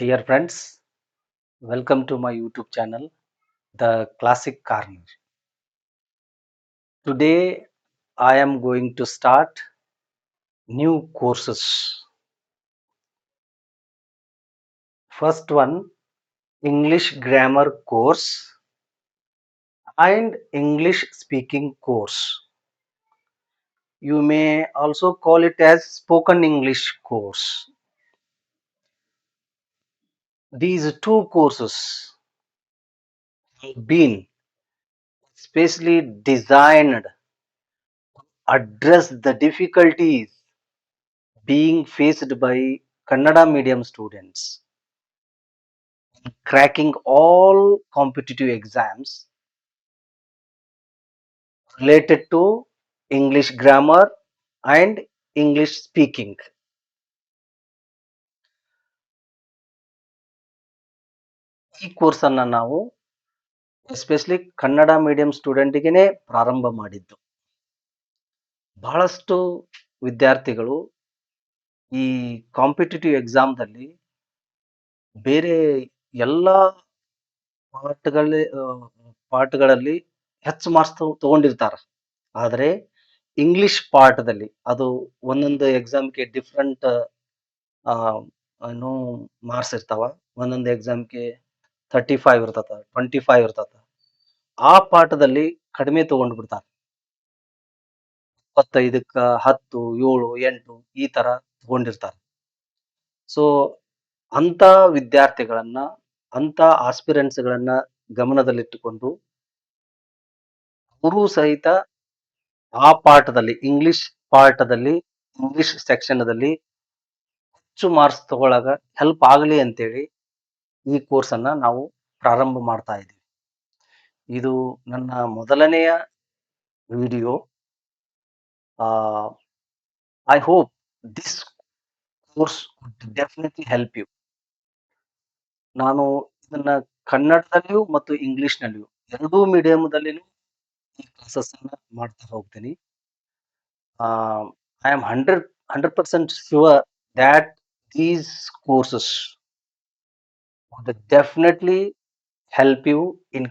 Dear friends, welcome to my YouTube channel, The Classic Corner. Today, I am going to start new courses. First one, English Grammar course and English Speaking course. You may also call it as Spoken English course. These two courses have been specially designed to address the difficulties being faced by Kannada medium students cracking all competitive exams related to English grammar and English speaking. ಈ course ಅನ್ನ ನಾವು especially Kannada medium ಸ್ಟೂಡೆಂಟ್ಗೆನೆ ಪ್ರಾರಂಭ ಮಾಡಿದ್ದು. ಬಹಳಷ್ಟು ವಿದ್ಯಾರ್ಥಿಗಳು ಈ competitive ಎಕ್ಸಾಮ್ದಲ್ಲಿ ಬೇರೆ ಎಲ್ಲ ಪಾಠಗಳಲ್ಲಿ ಪಾಠಗಳಲ್ಲಿ ಹೆಚ್ಚು ಮಾರ್ಕ್ಸ್ ತಗೊಂಡಿರ್ತಾರೆ. ಆದರೆ ಇಂಗ್ಲಿಷ್ ಪಾಠದಲ್ಲಿ ಅದು ಒಂದೊಂದು ಎಕ್ಸಾಮ್ಗೆ ಡಿಫ್ರೆಂಟ್ ಏನು ಮಾರ್ಕ್ಸ್ ಇರ್ತಾವ. ಒಂದೊಂದು ಎಕ್ಸಾಮ್ಗೆ 35 ಇರ್ತತ, 25 ಇರ್ತತ. ಆ ಪಾಠದಲ್ಲಿ ಕಡಿಮೆ ತಗೊಂಡು ಬಿಡ್ತಾರೆ. 25ಕ್ಕ 10, 7, 8 ಈ ತರ ತಗೊಂಡಿರ್ತಾರೆ. ಸೊ ಅಂತ ವಿದ್ಯಾರ್ಥಿಗಳನ್ನ, ಅಂತ ಆಸ್ಪಿರೆಂಟ್ಸ್ ಗಳನ್ನ ಗಮನದಲ್ಲಿಟ್ಟುಕೊಂಡು ಅವರು ಸಹಿತ ಆ ಪಾಠದಲ್ಲಿ ಇಂಗ್ಲಿಷ್ ಪಾಠದಲ್ಲಿ ಇಂಗ್ಲಿಷ್ ಸೆಕ್ಷನ್ದಲ್ಲಿ ಹೆಚ್ಚು ಮಾರ್ಕ್ಸ್ ತಗೊಳ್ಳಾಗ ಹೆಲ್ಪ್ ಆಗಲಿ ಅಂತೇಳಿ ಈ ಕೋರ್ಸ್ ಅನ್ನ ನಾವು ಪ್ರಾರಂಭ ಮಾಡ್ತಾ ಇದ್ದೀವಿ. ಇದು ನನ್ನ ಮೊದಲನೆಯ video. I hope this course definitely help you. ನಾನು ಇದನ್ನ ಕನ್ನಡದಲ್ಲಿಯೂ ಮತ್ತು ಇಂಗ್ಲಿಷ್ನಲ್ಲಿಯೂ ಎರಡೂ ಮೀಡಿಯಂದಲ್ಲಿಯೂ ಈ ಕ್ಲಾಸಸ್ ಅನ್ನ ಮಾಡ್ತಾ ಹೋಗ್ತೀನಿ. I am 100% sure that these courses would definitely help you in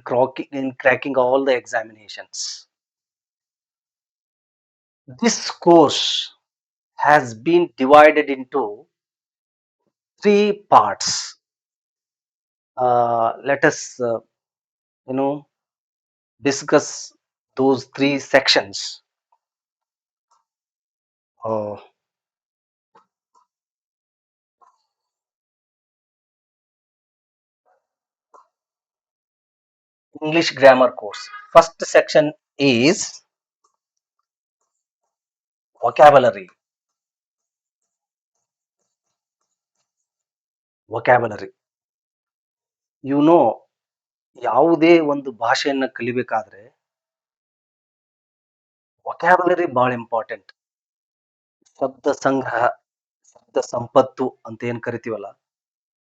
cracking all the examinations. This course has been divided into 3 parts. Let us discuss those 3 sections. uh, English grammar course. First section is vocabulary. You know, ಯಾವುದೇ ಒಂದು ಭಾಷೆಯನ್ನ ಕಲಿಬೇಕಾದ್ರೆ vocabulary ಬಹಳ important. ಶಬ್ದ ಸಂಗ್ರಹ, ಶಬ್ದ ಸಂಪತ್ತು ಅಂತ ಏನ್ ಕರಿತೀವಲ್ಲ,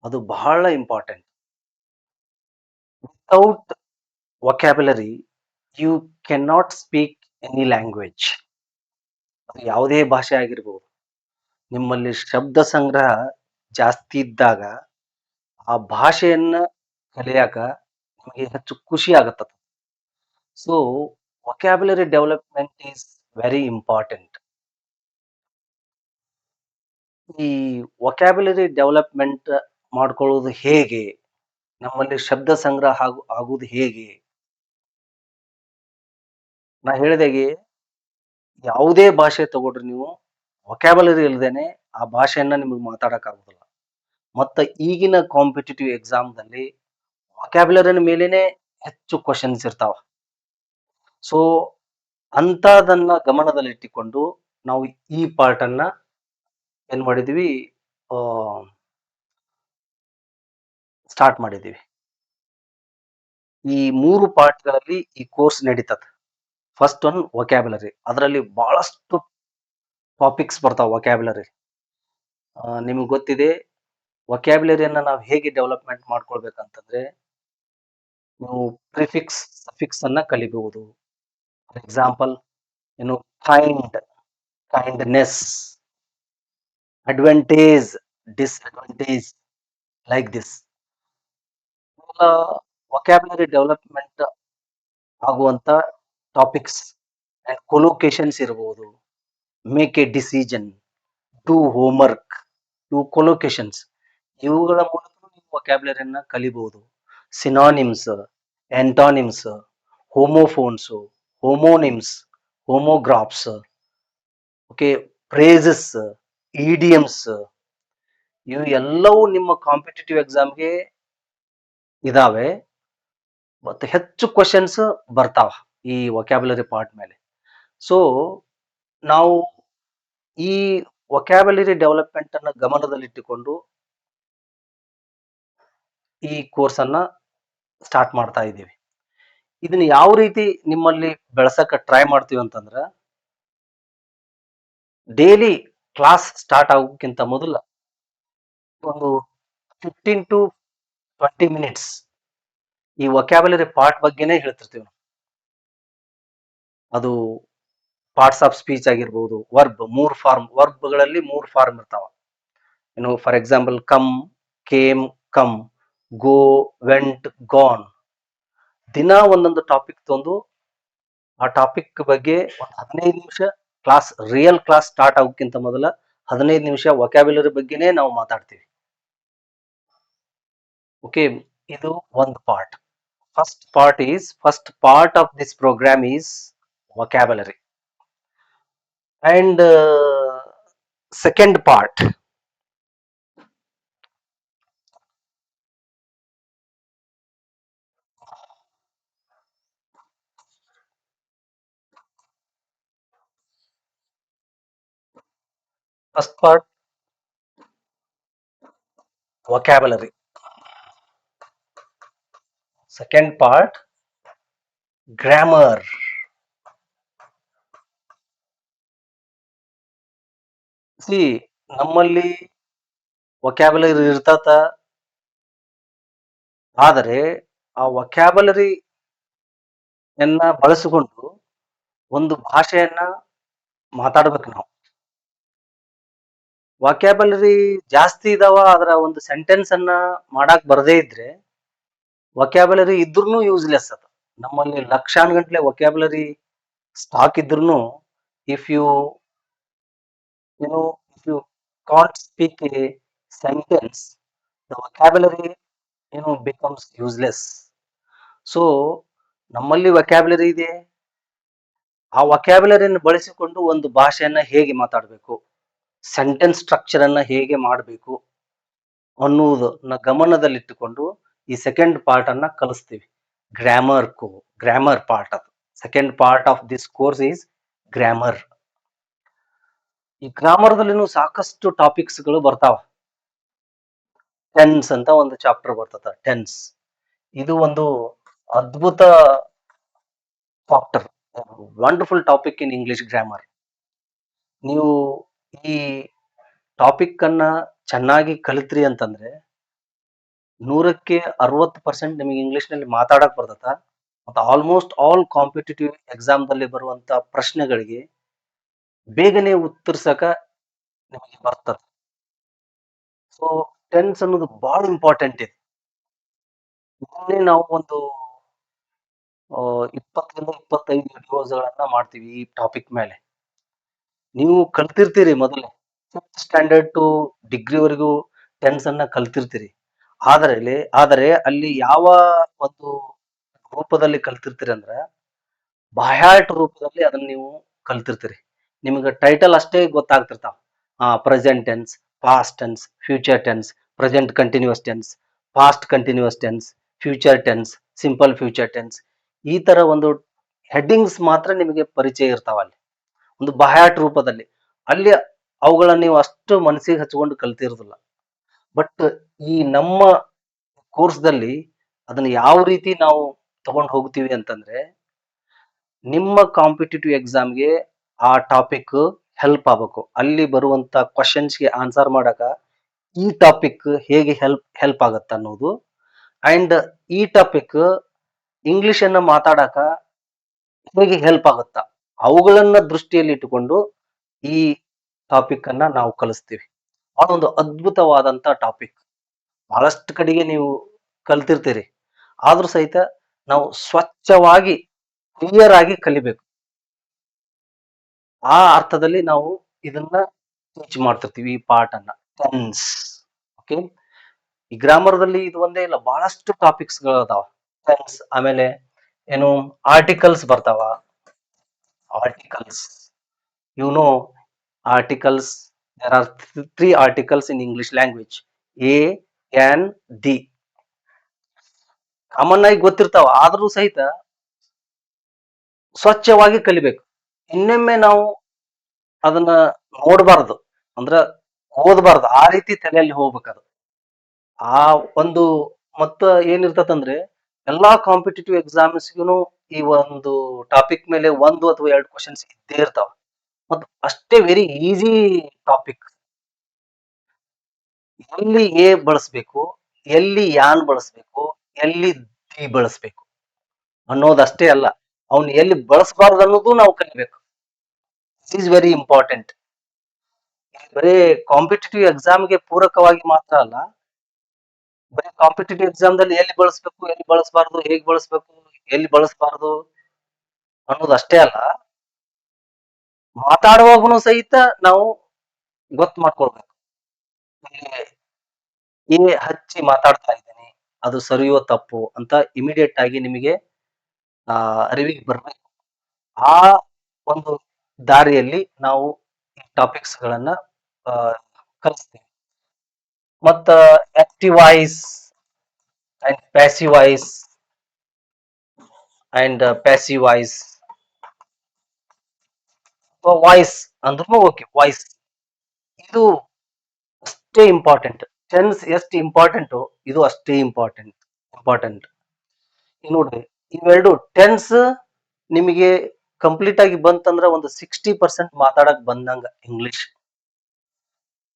ಅದು ಬಹಳ important. Without vocabulary you cannot speak any language. ಅದು ಯಾವುದೇ ಭಾಷೆ ಆಗಿರ್ಬೋದು. ನಿಮ್ಮಲ್ಲಿ ಶಬ್ದ ಸಂಗ್ರಹ ಜಾಸ್ತಿ ಇದ್ದಾಗ ಆ ಭಾಷೆಯನ್ನ ಕಲಿಯಾಕ ನಿಮಗೆ ಹೆಚ್ಚು ಖುಷಿ ಆಗತ್ತ. So vocabulary development is very important. ಈ vocabulary ಡೆವಲಪ್ಮೆಂಟ್ ಮಾಡ್ಕೊಳ್ಳೋದು ಹೇಗೆ, ನಮ್ಮಲ್ಲಿ ಶಬ್ದ ಸಂಗ್ರಹ ಆಗುವುದು ಹೇಗೆ? ನಾ ಹೇಳಿದಾಗೆ ಯಾವುದೇ ಭಾಷೆ ತಗೊಳ್ರಿ ನೀವು, vocabulary ಇಲ್ದೇನೆ ಆ ಭಾಷೆಯನ್ನ ನಿಮಗೆ ಮಾತಾಡಕ್ ಆಗುದಿಲ್ಲ. ಮತ್ತ ಈಗಿನ ಕಾಂಪಿಟೇಟಿವ್ ಎಕ್ಸಾಮ್ದಲ್ಲಿ vocabulary ಮೇಲೇನೆ ಹೆಚ್ಚು ಕ್ವಶನ್ಸ್ ಇರ್ತಾವ. ಸೊ ಅಂತದನ್ನ ಗಮನದಲ್ಲಿಟ್ಟುಕೊಂಡು ನಾವು ಈ ಪಾರ್ಟ್ ಅನ್ನ ಏನ್ ಮಾಡಿದೀವಿ, ಸ್ಟಾರ್ಟ್ ಮಾಡಿದೀವಿ. ಈ 3 ಪಾರ್ಟ್ಗಳಲ್ಲಿ ಈ ಕೋರ್ಸ್ ನಡೀತದೆ. First one vocabulary. ಅದರಲ್ಲಿ ಬಹಳಷ್ಟು ಟಾಪಿಕ್ಸ್ ಬರ್ತಾವ vocabulary. ನಿಮಗೆ ಗೊತ್ತಿದೆ vocabularyಯನ್ನ ನಾವು ಹೇಗೆ ಡೆವಲಪ್ಮೆಂಟ್ ಮಾಡ್ಕೊಳ್ಬೇಕಂತಂದ್ರೆ, ನೀವು ಪ್ರಿಫಿಕ್ಸ್ ಸಫಿಕ್ಸ್ ಅನ್ನ ಕಲಿಬಹುದು. For example kind, kindness, advantage, disadvantage, like this. Vocabulary development ಆಗುವಂತ ಟಾಪಿಕ್ಸ್ ಅಂಡ್ ಕೊಲೊಕೇಶನ್ಸ್ ಇರಬಹುದು. Make a decision, do homework, do collocations, ಇವುಗಳ ಮೂಲಕ ನೀವು ವೊಕ್ಯಾಬ್ಯುಲರಿಯನ್ನ ಕಲಿಬಹುದು. Synonyms, antonyms, homophones, homonyms, homographs, okay, phrases, idioms, ಇವು ಎಲ್ಲವೂ ನಿಮ್ಮ ಕಾಂಪಿಟೇಟಿವ್ ಎಕ್ಸಾಮ್ಗೆ ಇದಾವೆ. ಮತ್ತೆ ಹೆಚ್ಚು ಕ್ವಶನ್ಸ್ ಬರ್ತಾವ ಈ ವೊಕ್ಯಾಬ್ಯುಲರಿ ಪಾರ್ಟ್ ಮೇಲೆ. ಸೊ ನಾವು ಈ ವೊಕ್ಯಾಬ್ಯುಲರಿ ಡೆವಲಪ್ಮೆಂಟ್ ಅನ್ನ ಗಮನದಲ್ಲಿಟ್ಟುಕೊಂಡು ಈ ಕೋರ್ಸ್ ಅನ್ನ ಸ್ಟಾರ್ಟ್ ಮಾಡ್ತಾ ಇದ್ದೀವಿ. ಇದನ್ನ ಯಾವ ರೀತಿ ನಿಮ್ಮಲ್ಲಿ ಬೆಳೆಸಕ ಟ್ರೈ ಮಾಡ್ತೀವಿ ಅಂತಂದ್ರ, ಡೈಲಿ ಕ್ಲಾಸ್ ಸ್ಟಾರ್ಟ್ ಆಗೋಕ್ಕಿಂತ ಮೊದಲ ಒಂದು 15 to 20 minutes ಈ ವೊಕ್ಯಾಬ್ಯುಲರಿ ಪಾರ್ಟ್ ಬಗ್ಗೆನೇ ಹೇಳ್ತಿರ್ತೀವಿ ನಾವು. ಅದು ಪಾರ್ಟ್ಸ್ ಆಫ್ ಸ್ಪೀಚ್ ಆಗಿರ್ಬೋದು, ವರ್ಬ್, ವರ್ಬ್ಗಳಲ್ಲಿ 3 ಫಾರ್ಮ್ ಇರ್ತಾವ. For example come, came, come, go, vent, gone. ದಿನ ಒಂದೊಂದು ಟಾಪಿಕ್ ತಂದು ಆ ಟಾಪಿಕ್ ಬಗ್ಗೆ ಒಂದು 15 ನಿಮಿಷ ಕ್ಲಾಸ್, ರಿಯಲ್ ಕ್ಲಾಸ್ ಸ್ಟಾರ್ಟ್ ಆಗೋಕ್ಕಿಂತ ಮೊದಲ 15 ನಿಮಿಷ ವೊಕ್ಯಾಬ್ಯುಲರಿ ಬಗ್ಗೆನೇ ನಾವು ಮಾತಾಡ್ತೀವಿ. ಓಕೆ, ಇದು ಒಂದು part. First part of this program is vocabulary. And second part, first part vocabulary, second part grammar. See, ನಮ್ಮಲ್ಲಿ ವೊಕ್ಯಾಬ್ಯುಲರಿ ಇರ್ತತ, ಆದರೆ ಆ ವೊಕ್ಯಾಬ್ಯುಲರಿ ಯನ್ನ ಬಳಸಿಕೊಂಡು ಒಂದು ಭಾಷೆಯನ್ನ ಮಾತಾಡ್ಬೇಕು ನಾವು. ವೊಕ್ಯಾಬ್ಯುಲರಿ ಜಾಸ್ತಿ ಇದಾವ, ಅದರ ಒಂದು ಸೆಂಟೆನ್ಸ್ ಅನ್ನ ಮಾಡಾಕ್ ಬರದೇ ಇದ್ರೆ ವೊಕ್ಯಾಬ್ಯುಲರಿ ಇದ್ರೂ ಯೂಸ್ಲೆಸ್ ಅದ. ನಮ್ಮಲ್ಲಿ ಲಕ್ಷಾನ್ಗಟ್ಲೆ ವೊಕ್ಯಾಬ್ಯುಲರಿ ಸ್ಟಾಕ್ ಇದ್ರೂ if you if you can't speak a sentence, the vocabulary becomes useless. So ನಮ್ಮಲ್ಲಿ ವೊಕ್ಯಾಬ್ಯುಲರಿ ಇದೆ, ಆ ವೊಕ್ಯಾಬ್ಯುಲರಿಯನ್ನು ಬಳಸಿಕೊಂಡು ಒಂದು ಭಾಷೆಯನ್ನ ಹೇಗೆ ಮಾತಾಡಬೇಕು, ಸೆಂಟೆನ್ಸ್ ಸ್ಟ್ರಕ್ಚರ್ ಅನ್ನ ಹೇಗೆ ಮಾಡಬೇಕು ಅನ್ನುವುದನ್ನ ಗಮನದಲ್ಲಿಟ್ಟುಕೊಂಡು ಈ ಸೆಕೆಂಡ್ ಪಾರ್ಟ್ ಅನ್ನ ಕಲಿಸ್ತೀವಿ. Grammar part. ಅದು second part of this course is grammar. ಈ ಗ್ರಾಮರ್ದಲ್ಲಿನೂ ಸಾಕಷ್ಟು ಟಾಪಿಕ್ಸ್ ಗಳು ಬರ್ತಾವ. ಟೆನ್ಸ್ ಅಂತ ಒಂದು ಚಾಪ್ಟರ್ ಬರ್ತದ, ಟೆನ್ಸ್. ಇದು ಒಂದು ಅದ್ಭುತ chapter, wonderful topic in English grammar. ನೀವು ಈ ಟಾಪಿಕ್ ಅನ್ನ ಚೆನ್ನಾಗಿ ಕಲಿತ್ರಿ ಅಂತಂದ್ರೆ 100% ನಿಮಗೆ ಇಂಗ್ಲಿಷ್ ನಲ್ಲಿ ಮಾತಾಡಕ್ ಬರ್ತದ. ಮತ್ತು ಆಲ್ಮೋಸ್ಟ್ ಆಲ್ ಕಾಂಪಿಟೇಟಿವ್ ಎಕ್ಸಾಮ್ ದಲ್ಲಿ ಬರುವಂತ ಪ್ರಶ್ನೆಗಳಿಗೆ ಬೇಗನೆ ಉತ್ತರಿಸಕ ನಿಮಗೆ ಬರ್ತದೆ. ಸೊ ಟೆನ್ಸ್ ಅನ್ನೋದು ಬಹಳ ಇಂಪಾರ್ಟೆಂಟ್ ಇದೆ. ಇದನ್ನೇ ನಾವು ಒಂದು 20-25 ವಿಡಿಯೋಸ್ಗಳನ್ನ ಮಾಡ್ತೀವಿ ಈ ಟಾಪಿಕ್ ಮೇಲೆ. ನೀವು ಕಲ್ತಿರ್ತೀರಿ ಮೊದಲೇ 5th ಸ್ಟ್ಯಾಂಡರ್ಡ್ ಟು ಡಿಗ್ರಿವರೆಗೂ ಟೆನ್ಸ್ ಅನ್ನ ಕಲ್ತಿರ್ತೀರಿ. ಆದರೆ ಅಲ್ಲಿ ಯಾವ ಒಂದು ರೂಪದಲ್ಲಿ ಕಲ್ತಿರ್ತೀರಿ ಅಂದ್ರೆ ಬಾಹ್ಯಾಟ್ ರೂಪದಲ್ಲಿ ಅದನ್ನ ನೀವು ಕಲ್ತಿರ್ತೀರಿ. ನಿಮಗೆ ಟೈಟಲ್ ಅಷ್ಟೇ ಗೊತ್ತಾಗ್ತಿರ್ತಾವ. Present tense, past tense, future tense, present continuous tense, past continuous tense, future tense, simple future tense. ಈ ತರ ಒಂದು ಹೆಡ್ಡಿಂಗ್ಸ್ ಮಾತ್ರ ನಿಮಗೆ ಪರಿಚಯ ಇರ್ತಾವ ಅಲ್ಲಿ, ಒಂದು ಬಾಹ್ಯಾಟ್ ರೂಪದಲ್ಲಿ. ಅಲ್ಲಿ ಅವುಗಳನ್ನ ನೀವು ಅಷ್ಟು ಮನಸ್ಸಿಗೆ ಹಚ್ಕೊಂಡು ಕಲ್ತಿರೋದಿಲ್ಲ. ಬಟ್ ಈ ನಮ್ಮ ಕೋರ್ಸ್ದಲ್ಲಿ ಅದನ್ನ ಯಾವ ರೀತಿ ನಾವು ತಗೊಂಡು ಹೋಗ್ತೀವಿ ಅಂತಂದ್ರೆ, ನಿಮ್ಮ ಕಾಂಪಿಟೇಟಿವ್ ಎಕ್ಸಾಮ್ಗೆ ಆ ಟಾಪಿಕ್ ಹೆಲ್ಪ್ ಆಗಬೇಕು. ಅಲ್ಲಿ ಬರುವಂತ ಕ್ವಶನ್ಸ್ಗೆ ಆನ್ಸರ್ ಮಾಡಕ ಈ ಟಾಪಿಕ್ ಹೇಗೆ ಹೆಲ್ಪ್ ಆಗತ್ತ ಅನ್ನೋದು, ಅಂಡ್ ಈ ಟಾಪಿಕ್ ಇಂಗ್ಲಿಷ್ ಅನ್ನ ಮಾತಾಡಕ ಹೇಗೆ ಹೆಲ್ಪ್ ಆಗುತ್ತ, ಅವುಗಳನ್ನ ದೃಷ್ಟಿಯಲ್ಲಿ ಇಟ್ಟುಕೊಂಡು ಈ ಟಾಪಿಕ್ ಅನ್ನ ನಾವು ಕಲಿಸ್ತೀವಿ. ಬಹಳ ಒಂದು ಅದ್ಭುತವಾದಂತ ಟಾಪಿಕ್. ಬಹಳಷ್ಟು ಕಡೆಗೆ ನೀವು ಕಲ್ತಿರ್ತೀರಿ. ಆದ್ರೂ ಸಹಿತ ನಾವು ಸ್ವಚ್ಛವಾಗಿ ಕ್ಲಿಯರ್ ಆಗಿ ಕಲಿಬೇಕು. ಆ ಅರ್ಥದಲ್ಲಿ ನಾವು ಇದನ್ನ ಟೀಚ್ ಮಾಡ್ತಿರ್ತೀವಿ ಈ ಪಾಠನ್ನ. ಟೆನ್ಸ್. ಓಕೆ. ಈ ಗ್ರಾಮರ್ದಲ್ಲಿ ಇದು ಒಂದೇ ಇಲ್ಲ, ಬಹಳಷ್ಟು ಟಾಪಿಕ್ಸ್ ಗಳು ಅದಾವ. ಟೆನ್ಸ್ ಆಮೇಲೆ ಏನು ಆರ್ಟಿಕಲ್ಸ್ ಬರ್ತಾವ. Articles, you know articles, there are three articles in English language: a, an, the. Common ಆಗಿ ಗೊತ್ತಿರ್ತಾವ, ಆದ್ರೂ ಸಹಿತ ಸ್ವಚ್ಛವಾಗಿ ಕಲಿಬೇಕು. ಇನ್ನೊಮ್ಮೆ ನಾವು ಅದನ್ನ ನೋಡಬಾರ್ದು, ಅಂದ್ರ ಓದಬಾರ್ದು, ಆ ರೀತಿ ತಲೆಯಲ್ಲಿ ಹೋಗ್ಬೇಕದು. ಆ ಒಂದು ಮತ್ತ ಏನಿರ್ತದಂದ್ರೆ ಎಲ್ಲಾ ಕಾಂಪಿಟೇಟಿವ್ ಎಕ್ಸಾಮ್ಸ್ಗೂ ಈ ಒಂದು ಟಾಪಿಕ್ ಮೇಲೆ ಒಂದು ಅಥವಾ ಎರಡು ಕ್ವಶನ್ಸ್ ಇದ್ದೇ ಇರ್ತಾವ. ಮತ್ತು ಅಷ್ಟೇ ವೆರಿ ಈಸಿ ಟಾಪಿಕ್. ಎಲ್ಲಿ ಎ ಬಳಸ್ಬೇಕು, ಎಲ್ಲಿ ಯಾನ್ ಬಳಸ್ಬೇಕು, ಎಲ್ಲಿ ದಿ ಬಳಸ್ಬೇಕು ಅನ್ನೋದಷ್ಟೇ ಅಲ್ಲ, ಅವ್ನು ಎಲ್ಲಿ ಬಳಸಬಾರ್ದು ಅನ್ನೋದು ನಾವು ಕಲಿಬೇಕು. This is very important. ಬರೀ ಕಾಂಪಿಟೇಟಿವ್ ಎಕ್ಸಾಮ್ಗೆ ಪೂರಕವಾಗಿ ಮಾತ್ರ ಅಲ್ಲ, ಬರೀ ಕಾಂಪಿಟೇಟಿವ್ ಎಕ್ಸಾಮ್ದಲ್ಲಿ ಎಲ್ಲಿ ಬಳಸ್ಬೇಕು, ಎಲ್ಲಿ ಬಳಸಬಾರ್ದು, ಹೇಗೆ ಬಳಸ್ಬೇಕು, ಎಲ್ಲಿ ಬಳಸಬಾರ್ದು ಅನ್ನೋದು ಅಷ್ಟೇ ಅಲ್ಲ, ಮಾತಾಡುವಾಗನು ಸಹಿತ ನಾವು ಗೊತ್ತು ಮಾಡ್ಕೊಳ್ಬೇಕು. ಏ ಹಚ್ಚಿ ಮಾತಾಡ್ತಾ ಇದ್ದೀನಿ, ಅದು ಸರಿಯೋ ತಪ್ಪು ಅಂತ ಇಮಿಡಿಯೇಟ್ ಆಗಿ ನಿಮಗೆ ಅರಿವಿಗೆ ಬರ್ಬೇಕು. ಆ ಒಂದು ದಾರಿಯಲ್ಲಿ ನಾವು ಈ ಟಾಪಿಕ್ಸ್ ಗಳನ್ನ ಕಲಿಸ್ತೀವಿ. ಮತ್ತ active voice and passive voice and passive voice. Voice ಅಂದ್ರೂ ಓಕೆ, ವಾಯ್ಸ್ ಇದು ಅಷ್ಟೇ ಇಂಪಾರ್ಟೆಂಟ್. ಟೆನ್ಸ್ ಎಷ್ಟು ಇಂಪಾರ್ಟೆಂಟ್, ಇದು ಅಷ್ಟೇ ಇಂಪಾರ್ಟೆಂಟ್. ನೋಡ್ರಿ, ಇವೆರಡು ಟೆನ್ಸ್ ನಿಮಗೆ ಕಂಪ್ಲೀಟ್ ಆಗಿ ಬಂತಂದ್ರ ಒಂದು 60% ಮಾತಾಡಕ್ ಬಂದಂಗ ಇಂಗ್ಲಿಷ್.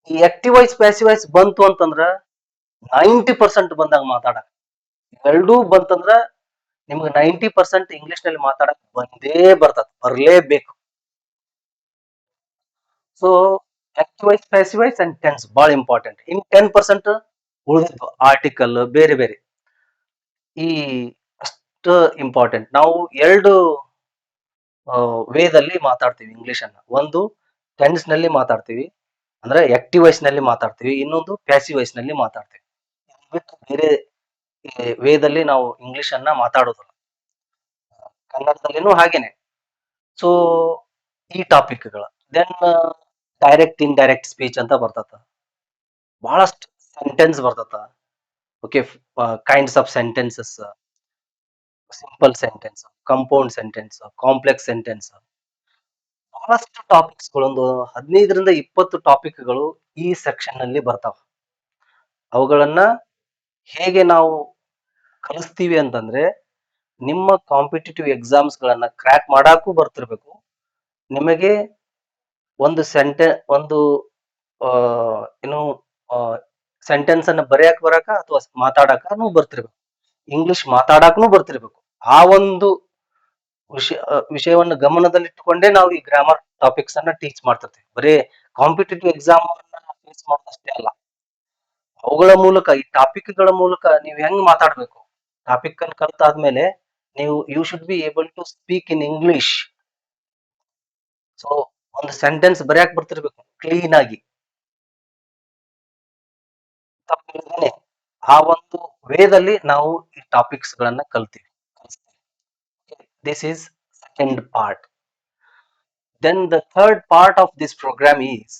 ಈ ಆಕ್ಟಿವ್ ವಾಯ್ಸ್ ಪ್ಯಾಸಿವ್ ವಾಯ್ಸ್ ಬಂತು ಅಂತಂದ್ರ 90% ಬಂದಂಗ ಮಾತಾಡಕ್. ಎರಡೂ ಬಂತಂದ್ರ ನಿಮ್ಗೆ 90% ಇಂಗ್ಲಿಷ್ ನಲ್ಲಿ ಮಾತಾಡಕ್ ಬರ್ಲೇಬೇಕು. So active voice passive voice and tense ಬಹಳ ಇಂಪಾರ್ಟೆಂಟ್. ಇನ್ 10% ಉಳಿದಿದ್ದು ಆರ್ಟಿಕಲ್ ಬೇರೆ ಬೇರೆ. ಈ ಅಷ್ಟು ಇಂಪಾರ್ಟೆಂಟ್. ನಾವು ಎರಡು ವೇದಲ್ಲಿ ಮಾತಾಡ್ತೀವಿ ಇಂಗ್ಲಿಷ್ ಅನ್ನ. ಒಂದು ಟೆನ್ಸ್ ನಲ್ಲಿ ಮಾತಾಡ್ತೀವಿ, ಅಂದ್ರೆ ಆಕ್ಟಿವ್ ವಾಯ್ಸ್ ನಲ್ಲಿ ಮಾತಾಡ್ತೀವಿ. ಇನ್ನೊಂದು ಪ್ಯಾಸಿವ್ ವಾಯ್ಸ್ ನಲ್ಲಿ ಮಾತಾಡ್ತೀವಿ. ಬಿಟ್ಟು ಬೇರೆ ವೇದಲ್ಲಿ ನಾವು ಇಂಗ್ಲಿಷ್ ಅನ್ನ ಮಾತಾಡೋದಿಲ್ಲ. ಕನ್ನಡದಲ್ಲಿನೂ ಹಾಗೇನೆ. ಸೊ ಈ ಟಾಪಿಕ್ಗಳು. Then direct indirect speech ಅಂತ ಬರ್ತದ, ಬಹಳಷ್ಟು ಸೆಂಟೆನ್ಸ್ ಬರ್ತದ. Okay, kinds of sentences, simple sentence, compound sentence, complex sentence, ಬಹಳಷ್ಟು ಟಾಪಿಕ್ಸ್ ಗಳು, ಒಂದು 15ರಿಂದ 20 ಟಾಪಿಕ್ಗಳು ಈ ಸೆಕ್ಷನ್ ನಲ್ಲಿ ಬರ್ತಾವ. ಅವುಗಳನ್ನ ಹೇಗೆ ನಾವು ಕಲಿಸ್ತೀವಿ ಅಂತಂದ್ರೆ, ನಿಮ್ಮ ಕಾಂಪಿಟೇಟಿವ್ ಎಕ್ಸಾಮ್ಸ್ ಗಳನ್ನ ಕ್ರ್ಯಾಕ್ ಮಾಡಾಕು ಬರ್ತಿರ್ಬೇಕು, ನಿಮಗೆ ಒಂದು ಏನು ಸೆಂಟೆನ್ಸ್ ಅನ್ನ ಬರೆಯಕ್ ಬರಾಕ ಅಥವಾ ಮಾತಾಡಕನು ಬರ್ತಿರ್ಬೇಕು, ಇಂಗ್ಲಿಷ್ ಮಾತಾಡಕನು ಬರ್ತಿರ್ಬೇಕು. ಆ ಒಂದು ವಿಷಯವನ್ನು ಗಮನದಲ್ಲಿಟ್ಟುಕೊಂಡೇ ನಾವು ಈ ಗ್ರಾಮರ್ ಟಾಪಿಕ್ಸ್ ಅನ್ನ ಟೀಚ್ ಮಾಡ್ತಿರ್ತೀವಿ. ಬರೀ ಕಾಂಪಿಟೇಟಿವ್ ಎಕ್ಸಾಮ್ ಫೇಸ್ ಮಾಡೋದಷ್ಟೇ ಅಲ್ಲ, ಅವುಗಳ ಮೂಲಕ, ಈ ಟಾಪಿಕ್ ಗಳ ಮೂಲಕ ನೀವು ಹೆಂಗ್ ಮಾತಾಡ್ಬೇಕು, ಟಾಪಿಕ್ ಅನ್ನು ಕಲ್ತಾದ್ಮೇಲೆ ನೀವು you should be able to speak in English. So ಒಂದು ಸೆಂಟೆನ್ಸ್ ಬರೆಯಕ್ ಬರ್ತಿರ್ಬೇಕು ಕ್ಲೀನ್ ಆಗಿ, ತಪ್ಪಿಲ್ಲದೇನೆ. ಆ ಒಂದು ವೇದಲ್ಲಿ ನಾವು ಈ ಟಾಪಿಕ್ಸ್ ಗಳನ್ನ ಕಲ್ತೀವಿ. This is second part. Then the third part of this program is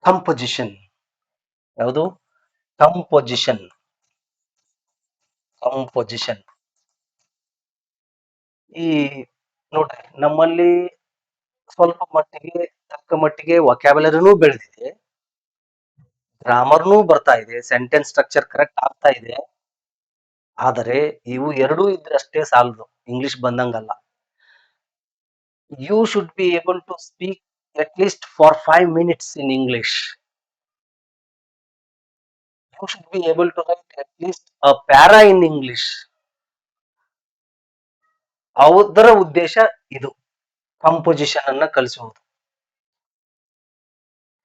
composition. ಯಾವುದು? ಕಂಪೋಸಿಷನ್. ಈ ನೋಡ್ರಿ, ನಮ್ಮಲ್ಲಿ ಸ್ವಲ್ಪ ಮಟ್ಟಿಗೆ, ತಕ್ಕ ಮಟ್ಟಿಗೆ ವೊಕ್ಯಾಬುಲರಿನೂ ಬೆಳೆದಿದೆ, ಗ್ರಾಮರ್ನೂ ಬರ್ತಾ ಇದೆ, ಸೆಂಟೆನ್ಸ್ ಸ್ಟ್ರಕ್ಚರ್ ಕರೆಕ್ಟ್ ಆಗ್ತಾ ಇದೆ. ಆದರೆ ಇವು ಎರಡೂ ಇದ್ರೆ ಅಷ್ಟೇ ಸಾಲದು, ಇಂಗ್ಲಿಷ್ ಬಂದಂಗಲ್ಲ. You should be able to speak at least for 5 minutes in English. You should be able to write at least a para in English. ಅದರ ಉದ್ದೇಶ ಇದು, ಕಂಪೋಸಿಷನ್ ಅನ್ನ ಕಲಿಸುವುದು.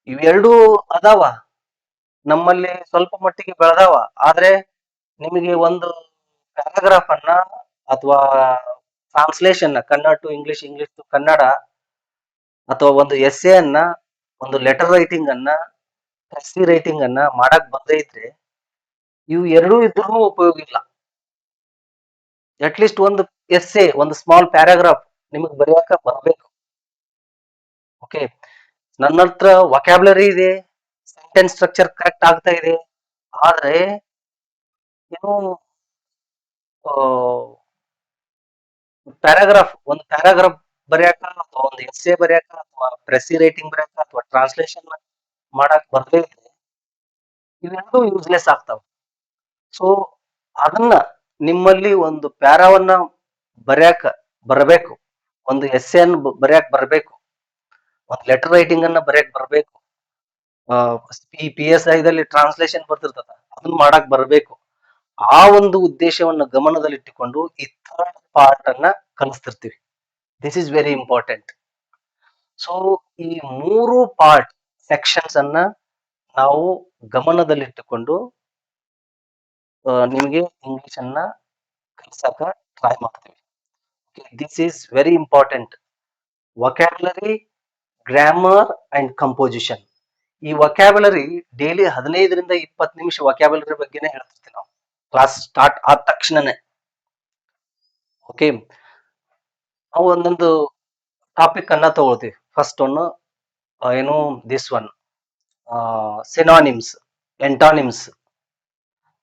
ಇವೆರಡೂ ಅದಾವ, ನಮ್ಮಲ್ಲಿ ಸ್ವಲ್ಪ ಮಟ್ಟಿಗೆ ಬೆಳೆದಾವ. ಆದ್ರೆ ನಿಮಗೆ ಒಂದು ಪ್ಯಾರಾಗ್ರಾಫ್ ಅನ್ನ ಅಥವಾ translation Kannada to English, English to Kannada, ಅಥವಾ ಒಂದು ಎಸ್ಸೆ ಅನ್ನ, ಒಂದು ಲೆಟರ್ ರೈಟಿಂಗ್ ಅನ್ನ, ಎಸ್ಸಿ ರೈಟಿಂಗ್ ಅನ್ನ ಮಾಡಕ್ ಬಂದೇ ಇದ್ರೆ ಇವು ಎರಡೂ ಇದ್ರೂ ಉಪಯೋಗ ಇಲ್ಲ. ಅಟ್ಲೀಸ್ಟ್ ಒಂದು ಎಸ್ಸೆ, ಒಂದು ಸ್ಮಾಲ್ ಪ್ಯಾರಾಗ್ರಾಫ್ ನಿಮಗೆ ಬರೆಯಕ ಬರ್ಬೇಕು. ಓಕೆ, ನನ್ನ ಹತ್ರ ವೊಕ್ಯಾಬ್ಲರಿ ಇದೆ, ಸೆಂಟೆನ್ಸ್ ಸ್ಟ್ರಕ್ಚರ್ ಕರೆಕ್ಟ್ ಆಗ್ತಾ ಇದೆ, ಆದ್ರೆ ಏನು ಒಂದು ಪ್ಯಾರಾಗ್ರಾಫ್ ಬರೆಯಕ ಅಥವಾ ಒಂದು ಎಸ್ಸೆ ಬರೆಯಕ ಅಥವಾ ಪ್ರೆಸಿ ರೈಟಿಂಗ್ ಬರೆಯಕ ಅಥವಾ ಟ್ರಾನ್ಸ್ಲೇಷನ್ ಮಾಡಕ್ ಬರ್ದೇ ಇದ್ರೆ ಇವೆರಡೂ ಯೂಸ್ಲೆಸ್ ಆಗ್ತಾವ. ಸೊ ಅದನ್ನ ನಿಮ್ಮಲ್ಲಿ ಒಂದು ಪ್ಯಾರಾವನ್ನ ಬರೆಯಕ ಬರಬೇಕು, ಒಂದು ಎಸ್ಸೆ ಅನ್ನು ಬರೆಯಕ್ ಬರಬೇಕು, ಒಂದು ಲೆಟರ್ ರೈಟಿಂಗ್ ಅನ್ನ ಬರೆಯಕ್ ಬರಬೇಕು, PSI ದಲ್ಲಿ ಟ್ರಾನ್ಸ್ಲೇಷನ್ ಬರ್ತಿರ್ತದ ಅದನ್ನ ಮಾಡಕ್ ಬರಬೇಕು. ಆ ಒಂದು ಉದ್ದೇಶವನ್ನ ಗಮನದಲ್ಲಿಟ್ಟುಕೊಂಡು ಈ ಥರ್ಡ್ ಪಾರ್ಟ್ ಅನ್ನ ಕಲಿಸ್ತಿರ್ತೀವಿ. This is very important. So ಈ ಮೂರು ಪಾರ್ಟ್ ಸೆಕ್ಷನ್ಸ್ ಅನ್ನ ನಾವು ಗಮನದಲ್ಲಿಟ್ಟುಕೊಂಡು ನಿಮಗೆ ಇಂಗ್ಲಿಷ್ ಅನ್ನ ಕಲಿಸಕ ಟ್ರೈ ಮಾಡ್ತೀವಿ. This is very important. Vocabulary, grammar and composition. ಈ ವೊಕ್ಯಾಬ್ಯುಲರಿ ಡೈಲಿ 15ರಿಂದ 20 ನಿಮಿಷ ವೊಕ್ಯಾಬ್ಯುಲರಿ ಬಗ್ಗೆನೇ ಹೇಳ್ತಿರ್ತೀವಿ ನಾವು ಕ್ಲಾಸ್ ಸ್ಟಾರ್ಟ್ ಆದ ತಕ್ಷಣನೇ. ಓಕೆ, ನಾವು ಒಂದೊಂದು ಟಾಪಿಕ್ ಅನ್ನ ತಗೊಳ್ತೀವಿ. ಫಸ್ಟ್ ಒನ್ ಏನು ದಿಸ್ ಒನ್ ಸಿನಾನಿಮ್ಸ್, ಎಂಟಾನಿಮ್ಸ್,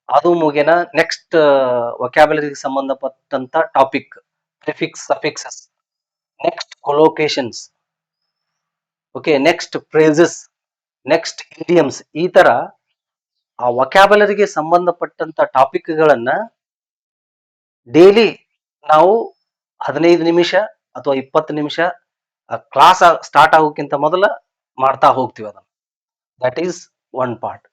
ಅದು ಮುಗಿನ ನೆಕ್ಸ್ಟ್ ವೊಕ್ಯಾಬ್ಯುಲರಿಗೆ ಸಂಬಂಧಪಟ್ಟಂತ topic prefix, suffixes, next collocations, okay, next phrases, next idioms. ಈ ತರ ಆ ವೊಕ್ಯಾಬ್ಯುಲರಿಗೆ ಸಂಬಂಧಪಟ್ಟಂತ ಟಾಪಿಕ್ಗಳನ್ನ ಡೈಲಿ ನಾವು 15 ನಿಮಿಷ ಅಥವಾ 20 ನಿಮಿಷ ಕ್ಲಾಸ್ ಸ್ಟಾರ್ಟ್ ಆಗೋಕ್ಕಿಂತ ಮೊದಲ ಮಾಡ್ತಾ ಹೋಗ್ತೀವಿ ಅದನ್ನ. That is one part.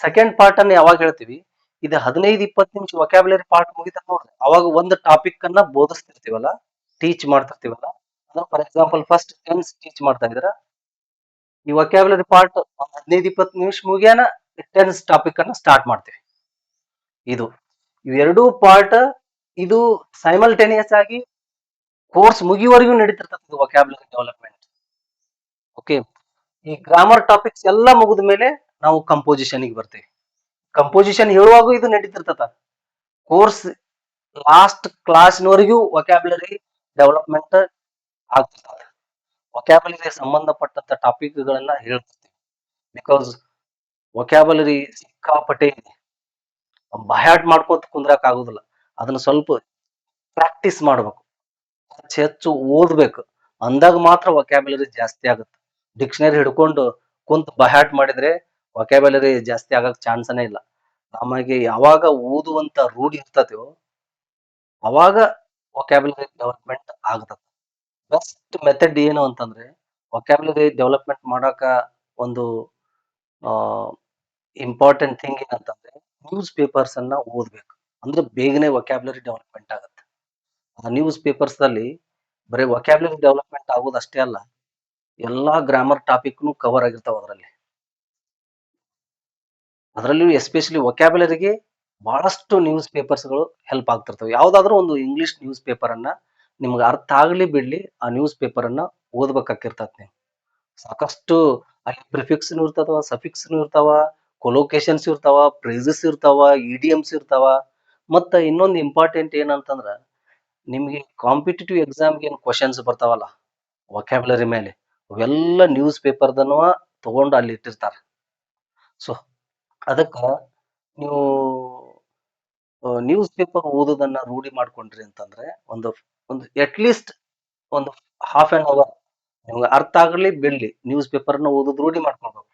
Second part ಅನ್ನ ಯಾವಾಗ ಹೇಳ್ತೀವಿ, ಇದು 15-20 ನಿಮಿಷ ವೊಕ್ಯಾಬ್ಯುಲರಿ ಪಾರ್ಟ್ ಮುಗಿತ ನೋಡ್ರಿ, ಅವಾಗ ಒಂದು ಟಾಪಿಕ್ ಅನ್ನ ಬೋಧಿಸ್ತಿರ್ತೀವಲ್ಲ, ಟೀಚ್ ಮಾಡ್ತಿರ್ತೀವಲ್ಲ. For example first tense teach ಮಾಡ್ತಾ ಇದ್ರ, ಈ ವೊಕ್ಯಾಬ್ಯುಲರಿ ಪಾರ್ಟ್ 15-20 ನಿಮಿಷ ಮುಗಿಯಾನ ಟೆನ್ಸ್ ಟಾಪಿಕ್ ಅನ್ನ ಸ್ಟಾರ್ಟ್ ಮಾಡ್ತೀವಿ. ಇದು ಇವೆರಡೂ ಪಾರ್ಟ್ ಇದು ಸೈಮಲ್ಟೇನಿಯಸ್ ಆಗಿ ಕೋರ್ಸ್ ಮುಗಿಯುವವರೆಗೂ ನಡೀತಿರ್ತದೆ ವೊಕ್ಯಾಬ್ಯುಲರಿ ಡೆವಲಪ್ಮೆಂಟ್. ಓಕೆ, ಈ ಗ್ರಾಮರ್ ಟಾಪಿಕ್ಸ್ ಎಲ್ಲ ಮುಗಿದ ಮೇಲೆ ನಾವು ಕಂಪೋಸಿಷನ್ ಗೆ ಬರ್ತೀವಿ. ಕಂಪೋಸಿಷನ್ ಹೇಳುವಾಗೂ ಇದು ನಡೀತಿರ್ತದ. ಕೋರ್ಸ್ ಲಾಸ್ಟ್ ಕ್ಲಾಸ್ನವರೆಗೂ ವೊಕ್ಯಾಬ್ಯುಲರಿ ಡೆವಲಪ್ಮೆಂಟ್ ಆಗ್ತಿರ್ತದೆ. ವೊಕ್ಯಾಬ್ಯುಲರಿಗೆ ಸಂಬಂಧಪಟ್ಟಂತ ಟಾಪಿಕ್ ಗಳನ್ನ ಹೇಳ್ತಿರ್ತೀವಿ. ಬಿಕಾಸ್ ವೊಕ್ಯಾಬ್ಯುಲರಿ ಸಿಕ್ಕಾಪಟ್ಟೆ ಇದೆ, ಬಯಾಟ್ ಮಾಡ್ಕೋತ ಕುಂದ್ರಕ್ ಆಗುದಿಲ್ಲ. ಅದನ್ನ ಸ್ವಲ್ಪ ಪ್ರಾಕ್ಟೀಸ್ ಮಾಡ್ಬೇಕು, ಹೆಚ್ಚು ಓದ್ಬೇಕು, ಅಂದಾಗ ಮಾತ್ರ ವೊಕ್ಯಾಬ್ಯುಲರಿ ಜಾಸ್ತಿ ಆಗುತ್ತೆ. ಡಿಕ್ಷನರಿ ಹಿಡ್ಕೊಂಡು ಕುಂತ್ ಬಯಾಟ್ ಮಾಡಿದ್ರೆ ವೊಕ್ಯಾಬ್ಯುಲರಿ ಜಾಸ್ತಿ ಆಗಕ್ ಚಾನ್ಸನೇ ಇಲ್ಲ. ನಮಗೆ ಯಾವಾಗ ಓದುವಂತ ರೂಢಿ ಇರ್ತದೋ ಅವಾಗ ವೊಕ್ಯಾಬ್ಯುಲರಿ ಡೆವಲಪ್ಮೆಂಟ್ ಆಗ್ತದೆ. ಬೆಸ್ಟ್ ಮೆಥಡ್ ಏನು ಅಂತಂದ್ರೆ, ವೊಕ್ಯಾಬ್ಯುಲರಿ ಡೆವಲಪ್ಮೆಂಟ್ ಮಾಡಾಕ ಒಂದು ಇಂಪಾರ್ಟೆಂಟ್ ಥಿಂಗ್ ಏನಂತಂದ್ರೆ ನ್ಯೂಸ್ ಪೇಪರ್ಸ್ ಅನ್ನ ಓದ್ಬೇಕು. ಅಂದ್ರೆ ಬೇಗನೆ ವೊಕ್ಯಾಬ್ಯುಲರಿ ಡೆವಲಪ್ಮೆಂಟ್ ಆಗುತ್ತೆ. ಆ ನ್ಯೂಸ್ ಪೇಪರ್ಸ್ ಅಲ್ಲಿ ಬರೀ ವೊಕ್ಯಾಬ್ಯುಲರಿ ಡೆವಲಪ್ಮೆಂಟ್ ಆಗೋದು ಅಷ್ಟೇ ಅಲ್ಲ, ಎಲ್ಲಾ ಗ್ರಾಮರ್ ಟಾಪಿಕ್ನು ಕವರ್ ಆಗಿರ್ತಾವ ಅದರಲ್ಲಿ. ಅದರಲ್ಲಿಯೂ ಎಸ್ಪೆಷಲಿ ವೊಕ್ಯಾಬ್ಯುಲರಿಗೆ ಬಹಳಷ್ಟು ನ್ಯೂಸ್ ಪೇಪರ್ಸ್ ಗಳು ಹೆಲ್ಪ್ ಆಗ್ತಿರ್ತವೆ. ಯಾವ್ದಾದ್ರು ಒಂದು ಇಂಗ್ಲಿಷ್ ನ್ಯೂಸ್ ಪೇಪರ್ ಅನ್ನ ನಿಮ್ಗೆ ಅರ್ಥ ಆಗ್ಲಿ ಬಿಡ್ಲಿ ಆ ನ್ಯೂಸ್ ಪೇಪರ್ ಅನ್ನ ಓದ್ಬೇಕಾಗಿರ್ತದೆ ನೀವು. ಸಾಕಷ್ಟು ಅಲ್ಲಿ ಪ್ರಿಫಿಕ್ಸ್ ಇರ್ತಾವ, ಸಫಿಕ್ಸ್ ಇರ್ತಾವ, ಕೊಲೋಕೇಶನ್ಸ್ ಇರ್ತಾವ, ಫ್ರೇಸಸ್ ಇರ್ತಾವ, ಇಡಿಯಮ್ಸ್ ಇರ್ತಾವ. ಮತ್ತ ಇನ್ನೊಂದು ಇಂಪಾರ್ಟೆಂಟ್ ಏನಂತಂದ್ರ, ನಿಮ್ಗೆ ಕಾಂಪಿಟೇಟಿವ್ ಎಕ್ಸಾಮ್ಗೆ ಏನ್ ಕ್ವಶನ್ಸ್ ಬರ್ತಾವಲ್ಲ ವೊಕ್ಯಾಬ್ಯುಲರಿ ಮೇಲೆ, ಅವೆಲ್ಲ ನ್ಯೂಸ್ ಪೇಪರ್ದನ್ನು ತಗೊಂಡು ಅಲ್ಲಿ ಇಟ್ಟಿರ್ತಾರ. ಸೊ ಅದಕ್ಕ ನೀವು ನ್ಯೂಸ್ ಪೇಪರ್ ಓದೋದನ್ನ ರೂಢಿ ಮಾಡ್ಕೊಂಡ್ರಿ ಅಂತಂದ್ರೆ ಒಂದು ಒಂದು ಅಟ್ಲೀಸ್ಟ್ ಒಂದು ಹಾಫ್ ಆನ್ ಅವರ್ ನಿಮ್ಗೆ ಅರ್ಥ ಆಗಲಿ ಬಿಡ್ಲಿ ನ್ಯೂಸ್ ಪೇಪರ್ ನ ಓದೋದು ರೂಢಿ ಮಾಡ್ಕೊಳ್ಬೇಕು.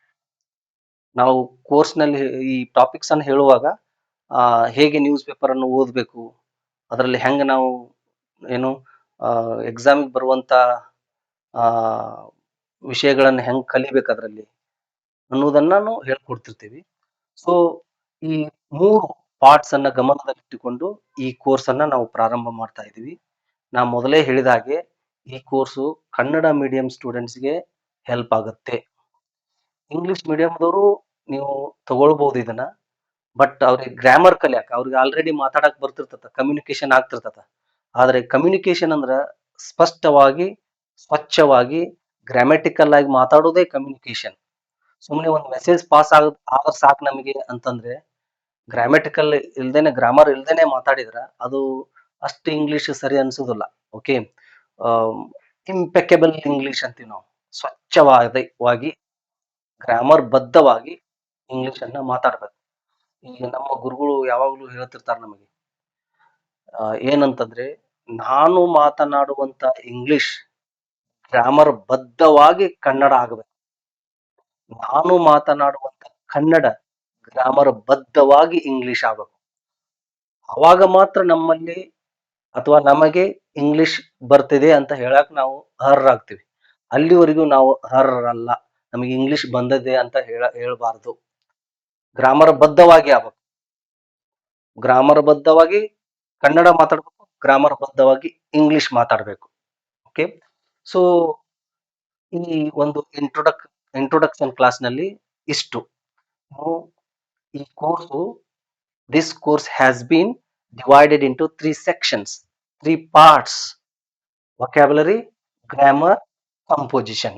ನಾವು ಕೋರ್ಸ್ ನಲ್ಲಿ ಈ ಟಾಪಿಕ್ಸ್ ಅನ್ನು ಹೇಳುವಾಗ ಹೇಗೆ ನ್ಯೂಸ್ ಪೇಪರ್ ಅನ್ನು ಓದಬೇಕು, ಅದರಲ್ಲಿ ಹೆಂಗ ನಾವು ಏನು ಎಕ್ಸಾಮ್ ಬರುವಂತ ಆ ವಿಷಯಗಳನ್ನ ಹೆಂಗ್ ಕಲಿಬೇಕು ಅದರಲ್ಲಿ ಅನ್ನೋದನ್ನ ನಾವು ಹೇಳ್ಕೊಡ್ತಿರ್ತೀವಿ. ಸೊ ಈ 3 ಪಾರ್ಟ್ಸ್ ಅನ್ನ ಗಮನದಲ್ಲಿಟ್ಟುಕೊಂಡು ಈ ಕೋರ್ಸ್ ಅನ್ನ ನಾವು ಪ್ರಾರಂಭ ಮಾಡ್ತಾ ಇದೀವಿ. ನಾ ಮೊದಲೇ ಹೇಳಿದ ಹಾಗೆ ಈ ಕೋರ್ಸು ಕನ್ನಡ ಮೀಡಿಯಂ ಸ್ಟೂಡೆಂಟ್ಸ್ಗೆ ಹೆಲ್ಪ್ ಆಗುತ್ತೆ. ಇಂಗ್ಲಿಷ್ ಮೀಡಿಯಂದವರು ನೀವು ತಗೊಳ್ಬಹುದು ಇದನ್ನ. ಬಟ್ ಅವ್ರಿಗೆ ಗ್ರಾಮರ್ ಕಲಿಯಾಕ ಅವ್ರಿಗೆ ಆಲ್ರೆಡಿ ಮಾತಾಡಕ್ ಬರ್ತಿರ್ತತ, ಕಮ್ಯುನಿಕೇಶನ್ ಆಗ್ತಿರ್ತತ. ಆದ್ರೆ ಕಮ್ಯುನಿಕೇಶನ್ ಅಂದ್ರ ಸ್ಪಷ್ಟವಾಗಿ, ಸ್ವಚ್ಛವಾಗಿ, ಗ್ರಾಮ್ಯಾಟಿಕಲ್ ಆಗಿ ಮಾತಾಡೋದೇ ಕಮ್ಯುನಿಕೇಶನ್. ಸುಮ್ಮನೆ ಒಂದು ಮೆಸೇಜ್ ಪಾಸ್ ಆದ್ರ ಸಾಕು ನಮಗೆ ಅಂತಂದ್ರೆ, ಗ್ರಾಮ್ಯಾಟಿಕಲ್ ಇಲ್ದೇನೆ, ಗ್ರಾಮರ್ ಇಲ್ದೇನೆ ಮಾತಾಡಿದ್ರ ಅದು ಅಷ್ಟು ಇಂಗ್ಲಿಷ್ ಸರಿ ಅನ್ಸುದಿಲ್ಲ. ಓಕೆ, ಇಂಪೆಕೆಬಲ್ ಇಂಗ್ಲಿಷ್ ಅಂತೀವಿ ನಾವು. ಸ್ವಚ್ಛವಾಗಿ, ಗ್ರಾಮರ್ ಬದ್ಧವಾಗಿ ಇಂಗ್ಲಿಷ್ ಅನ್ನ ಮಾತಾಡ್ಬೇಕು. ಈಗ ನಮ್ಮ ಗುರುಗಳು ಯಾವಾಗ್ಲೂ ಹೇಳ್ತಿರ್ತಾರ ನಮಗೆ, ಏನಂತಂದ್ರೆ, ನಾನು ಮಾತನಾಡುವಂತ ಇಂಗ್ಲಿಷ್ ಗ್ರಾಮರ್ ಬದ್ಧವಾಗಿ ಕನ್ನಡ ಆಗಬೇಕು. ನಾನು ಮಾತನಾಡುವಂತ ಕನ್ನಡ ಗ್ರಾಮರ್ ಬದ್ಧವಾಗಿ ಇಂಗ್ಲಿಷ್ ಆಗಬೇಕು. ಅವಾಗ ಮಾತ್ರ ನಮ್ಮಲ್ಲಿ ಅಥವಾ ನಮಗೆ ಇಂಗ್ಲಿಷ್ ಬರ್ತಿದೆ ಅಂತ ಹೇಳಕ್ ನಾವು ಅರ್ಹರಾಗ್ತೀವಿ. ಅಲ್ಲಿವರೆಗೂ ನಾವು ಅರ್ಹರಲ್ಲ. ನಮಗೆ ಇಂಗ್ಲಿಷ್ ಬಂದದೆ ಅಂತ ಹೇಳ್ಬಾರ್ದು. ಗ್ರಾಮರ್ ಬದ್ಧವಾಗಿ ಆಗ್ಬೇಕು. ಗ್ರಾಮರ್ ಬದ್ಧವಾಗಿ ಕನ್ನಡ ಮಾತಾಡ್ಬೇಕು, ಗ್ರಾಮರ್ ಬದ್ಧವಾಗಿ ಇಂಗ್ಲಿಷ್ ಮಾತಾಡ್ಬೇಕು. ಓಕೆ, ಸೊ ಈ ಒಂದು ಇಂಟ್ರೊಡಕ್ಷನ್ ಕ್ಲಾಸ್ ನಲ್ಲಿ ಇಷ್ಟು. ನಾವು ಈ course, this course has been divided into 3 sections, 3 parts: vocabulary, grammar, composition.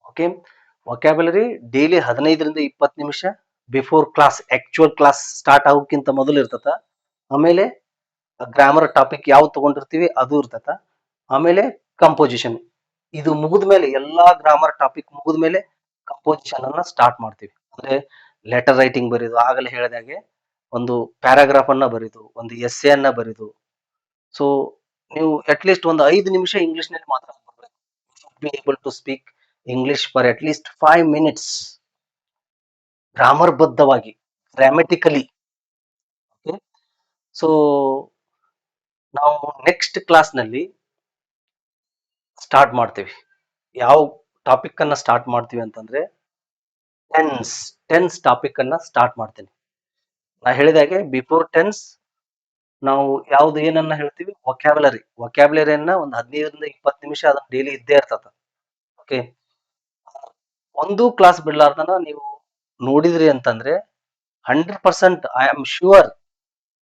Okay, vocabulary daily 15ರಿಂದ 20 ನಿಮಿಷ before class, actual class start ಆಗೋಕ್ಕಿಂತ ಮೊದಲು ಇರ್ತತ. ಆಮೇಲೆ ಗ್ರಾಮರ್ ಟಾಪಿಕ್ ಯಾವ್ದು ತಗೊಂಡಿರ್ತೀವಿ ಅದು ಇರ್ತತ. ಆಮೇಲೆ ಕಂಪೋಸಿಷನ್. ಇದು ಮುಗಿದ ಮೇಲೆ, ಎಲ್ಲಾ ಗ್ರಾಮರ್ ಟಾಪಿಕ್ ಮುಗಿದ ಮೇಲೆ ಕಂಪೋಸಿಷನ್ ಅನ್ನ ಸ್ಟಾರ್ಟ್ ಮಾಡ್ತೀವಿ. ಅಂದ್ರೆ ಲೆಟರ್ ರೈಟಿಂಗ್ ಬರೀದು, ಆಗಲೇ ಹೇಳಿದಾಗೆ ಒಂದು ಪ್ಯಾರಾಗ್ರಾಫ್ ಅನ್ನ ಬರೀದು, ಒಂದು ಎಸ್ಸೆ ಅನ್ನ ಬರೀದು. ಸೊ ನೀವು ಅಟ್ ಲೀಸ್ಟ್ ಒಂದು 5 ನಿಮಿಷ ಇಂಗ್ಲಿಷ್ ನಲ್ಲಿ ಮಾತಾಡ್ಬೇಕು. Be able to speak English for at least 5 minutes, grammar ಬದ್ಧವಾಗಿ, ಗ್ರಾಮೆಟಿಕಲಿ. ಓಕೆ, ಸೊ ನಾವು ನೆಕ್ಸ್ಟ್ ಕ್ಲಾಸ್ ನಲ್ಲಿ ಸ್ಟಾರ್ಟ್ ಮಾಡ್ತೀವಿ. ಯಾವ ಟಾಪಿಕ್ ಅನ್ನ ಸ್ಟಾರ್ಟ್ ಮಾಡ್ತೀವಿ ಅಂತಂದ್ರೆ, ಟೆನ್ಸ್ ಟಾಪಿಕ್ ಅನ್ನ ಸ್ಟಾರ್ಟ್ ಮಾಡ್ತೀನಿ. ನಾ ಹೇಳಿದಾಗೆ ಬಿಫೋರ್ ಟೆನ್ಸ್ ನಾವು ಯಾವ್ದು ಏನನ್ನ ಹೇಳ್ತೀವಿ, ವೊಕ್ಯಾಬ್ಯುಲರಿಯನ್ನ ಒಂದು 15ರಿಂದ 20 ನಿಮಿಷ ಅದನ್ನ ಡೈಲಿ ಇದ್ದೇ ಇರ್ತದ. ಓಕೆ, ಒಂದು ಕ್ಲಾಸ್ ಬಿಡ್ಲಾರ್ದನ ನೀವು ನೋಡಿದ್ರಿ ಅಂತಂದ್ರೆ 100% ಐ ಆಮ್ ಶ್ಯೂರ್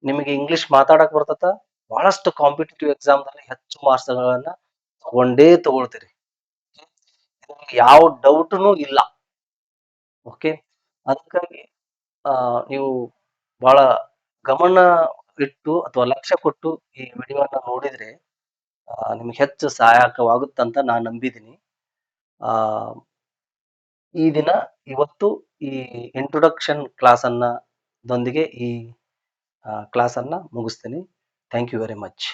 ನಿಮಗೆ ಇಂಗ್ಲಿಷ್ ಮಾತಾಡಕ್ ಬರ್ತತ. ಬಹಳಷ್ಟು ಕಾಂಪಿಟೇಟಿವ್ ಎಕ್ಸಾಮ್ ದಲ್ಲಿ ಹೆಚ್ಚು ಮಾರ್ಕ್ಸ್ ಗಳನ್ನ ತಗೊಳ್ತೀರಿ. ಯಾವ ಡೌಟ್ನು ಇಲ್ಲ. ಓಕೆ, ಅದಕ್ಕಾಗಿ ನೀವು ಬಹಳ ಗಮನ ಇಟ್ಟು ಅಥವಾ ಲಕ್ಷ್ಯ ಕೊಟ್ಟು ಈ ವಿಡಿಯೋನ ನೋಡಿದ್ರೆ ನಿಮ್ಗೆ ಹೆಚ್ಚು ಸಹಾಯಕವಾಗುತ್ತಂತ ನಾನು ನಂಬಿದ್ದೀನಿ. ಆ ಈ ದಿನ, ಇವತ್ತು ಈ ಇಂಟ್ರೊಡಕ್ಷನ್ ಕ್ಲಾಸ್ ದೊಂದಿಗೆ ಈ ಕ್ಲಾಸ್ ಅನ್ನ ಮುಗಿಸ್ತೀನಿ. Thank you very much.